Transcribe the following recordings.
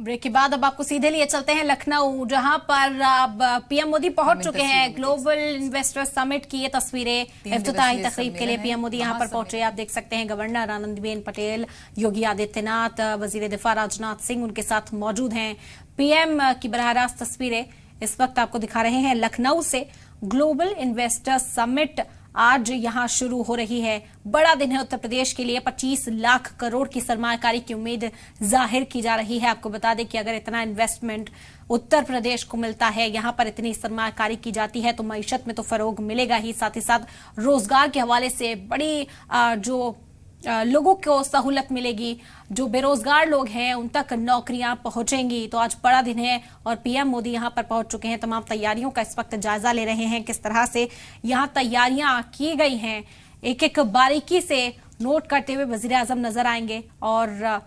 Break के बाद अब आपको सीधे लिए चलते हैं लखनऊ, जहां पर अब पीएम मोदी पहुंच चुके हैं। ग्लोबल इन्वेस्टर समिट की ये तस्वीरें इफ्तिताही तकरीब के लिए पीएम मोदी यहां पर पहुंचे। आप देख सकते हैं गवर्नर आनंदीबेन पटेल, योगी आदित्यनाथ, वजीर दिफा राजनाथ सिंह उनके साथ मौजूद हैं। पीएम की बराह रास्त तस्वीरें इस वक्त आपको दिखा रहे हैं लखनऊ से। ग्लोबल इन्वेस्टर समिट आज यहां शुरू हो रही है। बड़ा दिन है उत्तर प्रदेश के लिए। 25 लाख करोड़ की सरमायाकारी की उम्मीद जाहिर की जा रही है। आपको बता दें कि अगर इतना इन्वेस्टमेंट उत्तर प्रदेश को मिलता है, यहां पर इतनी सरमायाकारी की जाती है, तो मईशत में तो फरोग मिलेगा ही, साथ ही साथ रोजगार के हवाले से बड़ी जो लोगों को सहूलत मिलेगी। जो बेरोजगार लोग हैं उन तक नौकरियां पहुंचेंगी। तो आज बड़ा दिन है और पीएम मोदी यहां पर पहुंच चुके हैं। तमाम तैयारियों का इस वक्त जायजा ले रहे हैं, किस तरह से यहां तैयारियां की गई हैं, एक एक बारीकी से नोट करते हुए वजीर आजम नजर आएंगे। और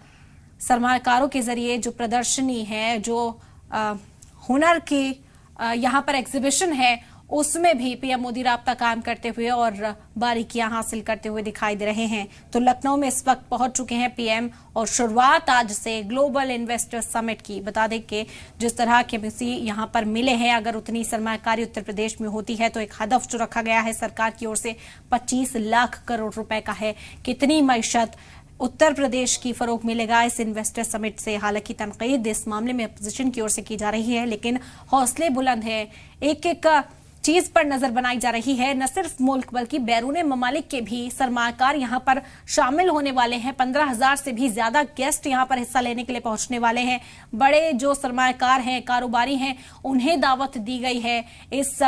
सरमायाकारों के जरिए जो प्रदर्शनी है, जो हुनर की यहां पर एग्जीबिशन है, उसमें भी पीएम मोदी राब्ता कायम करते हुए और बारीकियां हासिल करते हुए दिखाई दे रहे हैं। तो लखनऊ में इस वक्त पहुंच चुके हैं पीएम और शुरुआत आज से ग्लोबल इन्वेस्टर समिट की। बता दें कि जिस तरह के एमएससी यहां पर मिले हैं, अगर उतनी सरमायाकारी उत्तर प्रदेश में होती है तो एक हदफ जो रखा गया है सरकार की ओर से 25 लाख करोड़ रुपए का है। कितनी मईशत उत्तर प्रदेश की फरोग मिलेगा इस इन्वेस्टर समिट से। हालांकि तनकीद इस मामले में अपोजिशन की ओर से की जा रही है, लेकिन हौसले बुलंद है। एक एक चीज पर नजर बनाई जा रही है। न सिर्फ मुल्क बल्कि बैरूने ममालिक के भी सरमायाकार यहां पर शामिल होने वाले हैं। 15,000 से भी ज्यादा गेस्ट यहां पर हिस्सा लेने के लिए पहुंचने वाले हैं। बड़े जो सरमायाकार हैं, कारोबारी हैं, उन्हें दावत दी गई है। इस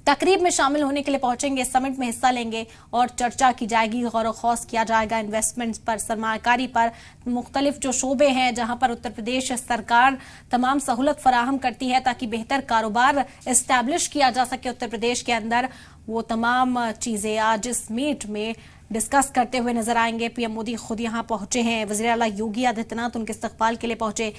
तकरीब में शामिल होने के लिए पहुंचेंगे, समिट में हिस्सा लेंगे और चर्चा की जाएगी, गौर खौस किया जाएगा इन्वेस्टमेंट्स पर, सरमायाकारी पर। मुख्तलिफ जो शोबे हैं जहां पर उत्तर प्रदेश सरकार तमाम सहूलत फराहम करती है ताकि बेहतर कारोबार इस्टेब्लिश किया जा सके उत्तर प्रदेश के अंदर, वो तमाम चीजें आज इस मीट में डिस्कस करते हुए नजर आएंगे। पीएम मोदी खुद यहां पहुंचे हैं। वज़ीर आला योगी आदित्यनाथ उनके इस्तकबाल के लिए पहुंचे।